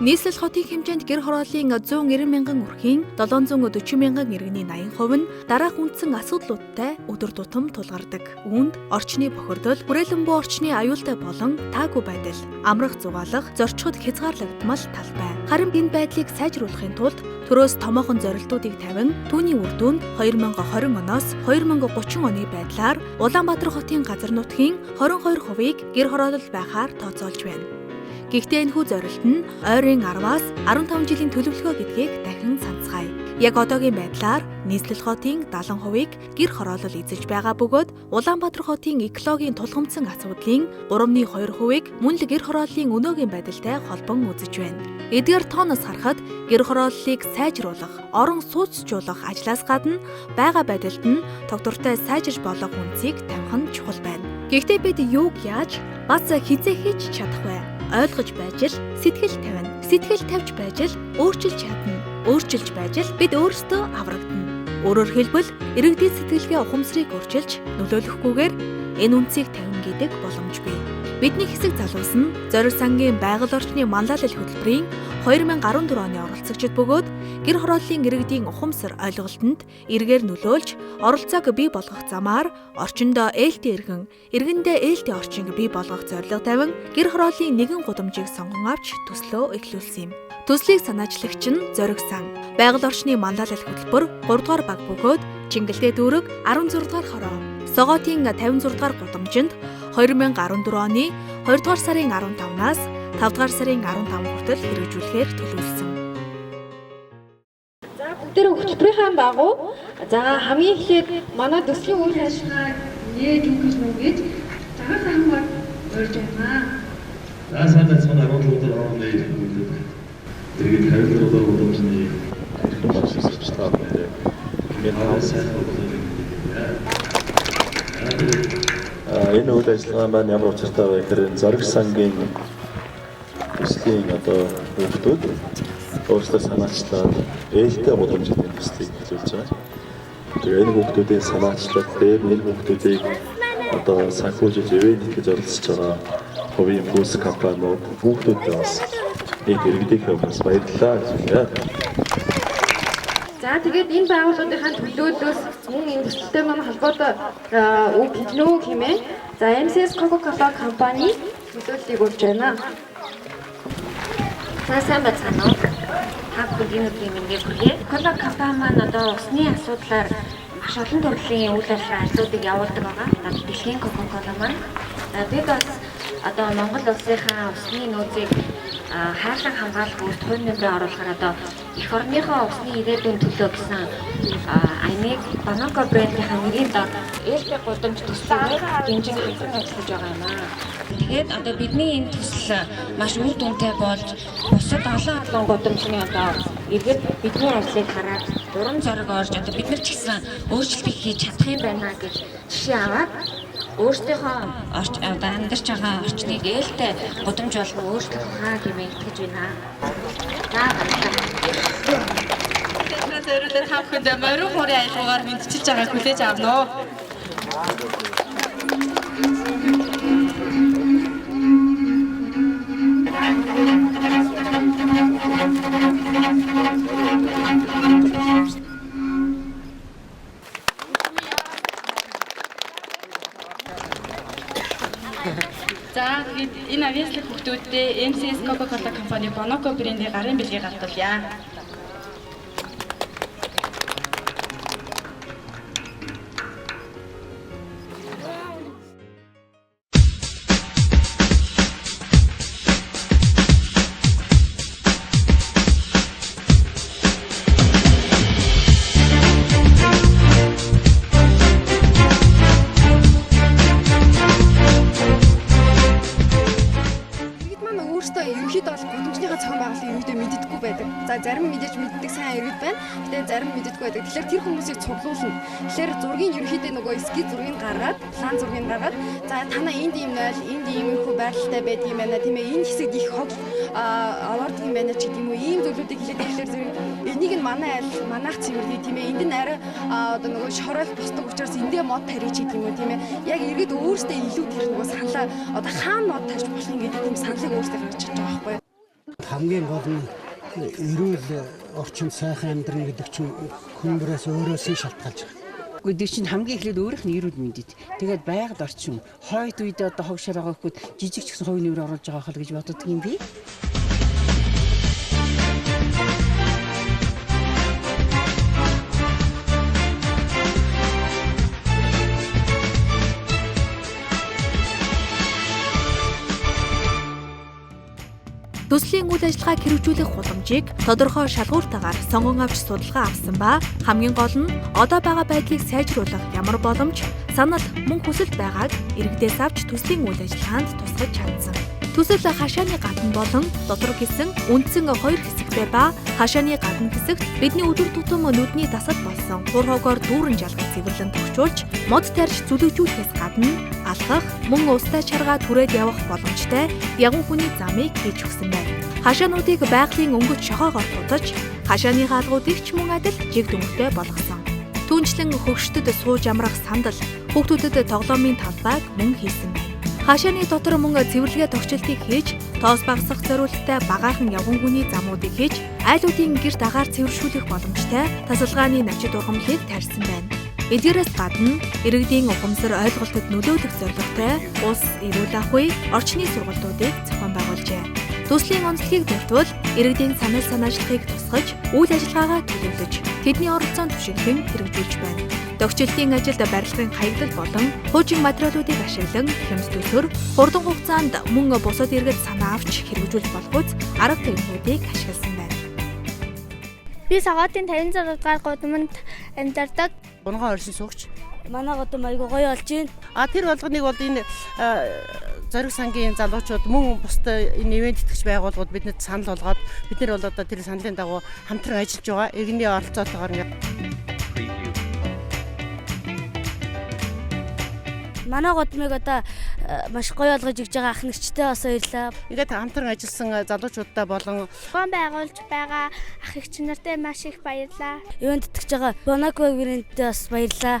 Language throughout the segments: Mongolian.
Нийслэл хотын хэмжээнд гэр хорооллын 190 мянган өрхийн 740 мянган иргэний 80% нь дараах үндсэн асуудлуудтай өдөр тутам тулгардаг. Үүнд орчны бохирдол, хүрээлэн буй орчны аюултай болон таагүй байдал, амрах зугаалах, зорчход хязгаарлагдмал талбай. Харин энэ байдлыг сайжруулахын тулд төрөөс томоохон зорилтуудыг тавин түүний үр дүнд 2020 оноос 2030 оны байдлаар Улаанбаатар хотын газар нутгийн 22%-ийг гэр хороолол байхаар тооцоолж байна. Гэхдээ энэхүү зорилт нь ойрын 10-аас 15 жилийн төлөвлөгөө гэдгийг дахин санацгаая. Яг одоогийн байдлаар нийслэл хотын 70%-ийг гэр хороолол эзэлж байгаа бөгөөд Улаанбаатар хотын экологийн тулгымдсан асуудлын 3.2%-ийг мөн л гэр хорооллын өнөөгийн байдалтай холбон үзэж байна. Эдгээр тооноос харахад гэр хорооллыг сайжруулах, орон сууцжуулах ажлаас гадна байгаа байдалд нь тогтвортой сайжирж болох үнцийг тавих нь чухал байна. Гэхдээ бид юуг яаж бас хизээ хийж чадах вэ? Ойлгож байж л сэтгэл тавина. Сэтгэл тавьж байж л өөрчилж чадна. Өөрчилж байж л бид өөрсдөө аврагдана. Өөрөөр хэлбэл иргэдийн сэтгэлгээ ухамсарыг өөрчилж нөлөөлөхгүйгээр энэ үнцийг тавина гэдэг боломж бий. Бидний хэсэг залуус нь Зориг сангийн байгаль орчны манлайлал хөтөлбөрийн 2014 оны оролцогчид бөгөөд гэр хорооллын иргэдийн ухамсар ойлголтод эргээр нөлөөлж оролцоог бий болгох замаар орчиндөө ээлтэй иргэн, иргэндээ ээлтэй орчинг бий болгох зорилго тавин гэр хорооллын нэгэн гудамжийг сонгон авч төслөө эхлүүлсэн юм. Төслийг санаачлагч нь Зориг сан, байгаль орчны манлайлал хөтөлбөр 3 дугаар баг бөгөөд Чингэлтэй дүүрэг 16 дугаар хороо, Согоотын 56 дугаар гудамжинд 2014 оны 2 дугаар сарын 15-наас 5 дугаар сарын 15 хүртэл хэрэгжүүлэхээр төлөвлөсөн. За бүгдээ хөтөлбөрийн багуу. За хамгийн эхлээд манай төслийн үйл ажиллагааг нээж өгөх нь гэж цагаан хамгаар урьж байна. За сайн байцгаана 14 дугаар орон нээж өгөх. Тэгээд 50 дугаар гудамжны хэрэгжүүлж таавал энэ сайн энэ үйл ажиллагаа маань ямар учиртай вэ гэхээр Зориг сангийн төслийн хүүхдүүд өөрсдөө санаачлаад ээлтэй гудамжийн төслийг эхлүүлж байгаа. Тэгээд энэ хүүхдүүдийн санаачлал дээр нэр хүүхдүүдийг санхүүжилж ивент гэж оролцож байгаа хувийн бүс компаниуд хүүхдүүдээ бас нэг иргэдийнхээ өмнөөс баярлалаа гэж хэлье. За тэгээд энэ байгууллагын төлөөллөөс мөн энэ төсөлтэй манай холбоотой үг хэлнөө хэмээн за MCS Coca-Cola компани төлөөллийг өгч байна. За сайн байцгаана уу? Та бүхэн өдрийн мэндийг хүргэе. Coca компани маань усны асуудлаар маш олон төрлийн үйл ажиллагааг явуулдаг байгаа. Дэлхийн Coca-Cola маань бид бас Монгол улсынхаа усны нөөцийг хайрлан хамгаалах үйлдэл хувь нэмрээ оруулахаар эх орныхоо усны ирээдүйн төлөө гэсэн аймаг Bonoco брэндийнхаа нэрийн дор ээлтэй гудамж төслийг дэмжих хэлбэр ажиллаж байгаа юм аа. Тэгээд бидний энэ төсөл маш үр дүнтэй болж бусад олон гудамжны иргэд бидний ажлыг хараад урам зориг орж бид нар ч гэсэн өөрчлөлт хийж чадах юм байна гэж жишээ аваад өөрсдийнхөө амьдарч байгаа орчныг ээлтэй гудамж болгон өөрчлөх хаа гэмээр итгэж байна. За баярлалаа. Зөвлөлд та бүхэнд морин хуурын аялгаагаар мэдчилж байгааг хүлээж авна уу? За энэ авьяаслах хүүхдүүдтэй MCS Coca-Cola компани Bonoco брендийн гарын бэлгийг галтуулъя. Зарим мэдээж мэддэг сайн иргэд байна. Гэтэ зарим мэддэггүй байдаг. Тэгэхээр тэр хүмүүсийг цуглуулна. Тэгэхээр зургийг ерөнхийдөө нөгөө эски зургийг гаргаад, план зургийг гаргаад, за танаа энд ийм нойл, энд ийм хөө байралтай байдаг юм байна тийм ээ. Энэ хэсэгт их хог аваардаг юм байна ч гэдэг юм уу. Ийм зүйлүүдийг хэлээд тэгэхээр энийг нь манайх цэвэрлэе тийм ээ. Энд нь арай нөгөө шоройл босдог учраас эндээ мод тарьж гэдэг юм уу тийм ээ. Яг иргэд өөрсдөө илүү тэр нөгөө саналаа хаана мод тарьж болох юм гэдэг тийм саналыг өөрсдөө гаргаж чадж байгаа байхгүй юу? хамгийн гол нь эрүүл орчинд сайхан амьдрах гэдэг чинь хүмүүрээс өөрөөс нь шалтгаалж байгаа. Гэхдээ чинь хамгийн эхлээд өөрийнх нь эрүүл мэндэд. Тэгээд байгаль орчин хойд үед одоо хогшоор байгаа хүүд жижиг ч гэсэн хувийн нэмэр оруулж байгаа хэл гэж боддог юм би. Төслийн үйл ажиллагааг хэрэгжүүлэх боломжийг тодорхой шалгууртайгаар сонгон авч судалгаа авсан ба хамгийн гол нь одоо байгаа байдлыг сайжруулах ямар боломж, санал, мөн хүсэл байгааг иргэдээс авч төслийн үйл ажиллагаанд тусгаж чадсан. Төсөл хашааны гадна болон дотор гэсэн үндсэн хоёр хэсэгтэй ба хашааны гадна хэсэгт бидний өдөр тутам нүдний дасал болсон хурхогоор дүүрэн жалгаж цэвэрлэн тогтчулж, мод тарьж зүлэгжүүлэхээс гадна алхах, мөн устай чаргаа түрээд явах боломжтой ягуун хүний замыг хийж өгсөн байна. Хашаануудыг байгалийн өнгөт шохоогоор тутаж, хашааны хаалгуудыг ч мөн адил жиг дүнхтэй болгосон. Түүнчлэн хөгшдөд сууж амрах сандал, хүүхдүүдэд тоглоомын талбайг мөн хийсэн байна. Хашааны дотор мөн цэвэрлэгээ тогтчлтыг хийж, тоос багасгах зорилттой багаахан явган хүний замуудыг хийж, айлуудын гэрт агаар цэвэршүүлэх боломжтой тасалгааны навчид ургамлыг тарьсан байна. Эдгээрээс гадна иргэдийн ухамсар ойлголтод нөлөөлөх зорилготой ус, эрүүл ахуй, орчны сургалтуудыг зохион байгуулжээ. Төслийн онцлогийг дурдвал иргэдийн санал санаачлагыг тусгаж, үйл ажиллагаагаа төлөвлөж, тэдний оролцоонд түшиглэн хэрэгжүүлж байна. Тогтчлтын ажилд барилгын хаягдал болон хуучин материалуудыг ашиглан хямс төсөр, хурдан хугацаанд мөн бусад иргэд санаа авч хэрэгжүүлж болгоц арга техникүүдийг ашигласан байна. Би Сагаатын 56 дугаар гудамд амьдардаг. Унган оршин суугч. Манай гудам айгуу гоё болж байна. Тэр болгоныг бол энэ зориг сангийн залуучууд мөн бусдад энэ ивент итгэж байгууллагууд бидэнд санал болгоод бид нар бол одоо тэр саналын дагуу хамтран ажиллаж байгаа. Иргэний оролцоотойгоор ингээд Манай гудамыг одоо маш гоё болгож игж байгаа ах нэгчтэй бас баярлалаа. ингээд хамтран ажилласан залуучуудтай болон Гон байгуулж байгаа ах эгч нартай маш их баярлалаа. Ивент итгэж байгаа Bonaco брэндтэй бас баярлалаа.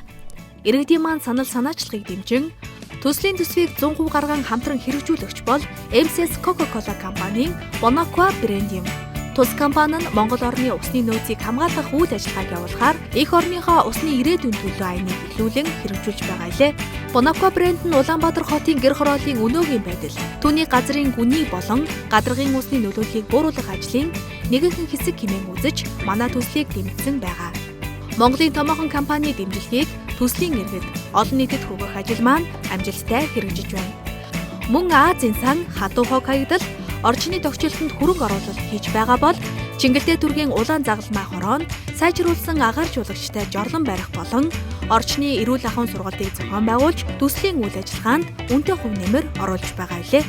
Иргэдийн маань санал санаачлагыг дэмжин төслийн төсвийг 100% гарган хамтран хэрэгжүүлэгч бол MCS Coca-Cola компанийн Bonaco брэнд юм. Тус компани нь Монгол орны усны нөөцийг хамгаалах үйл ажиллагааг явуулахаар их орныхоо усны ирээдүйн төлөө айныг эхлүүлэн хэрэгжүүлж байгаа илээ. Bonaco брэнд нь Улаанбаатар хотын гэр хорооллын өнөөгийн байдал, түүний газрын гүний болон гадаргын усны нөлөөллийг бууруулах ажлын нэгэн хэсэг хэмээн үзэж, манай төслийг дэмжсэн байгаа. Монголын томоохон компани дэмжлэгийг төслийн иргэд олон нийтэд хүргэх ажил маань амжилттай хэрэгжиж байна. Мөн Азийн сан хадуу хог хаягдал орчны тогтчлолтод хөрөнгө оруулалт хийж байгаа бол Чингэлтэй дүргийн улаан загалмай хороо нь сайжруулсан агаар жуулагчтай жорлон барих болон орчны эрүүл ахуйн сургалтыг зохион байгуулж төслийн үйл ажиллагаанд үнэтэй хөв нэмэр оруулж байгаа илээ.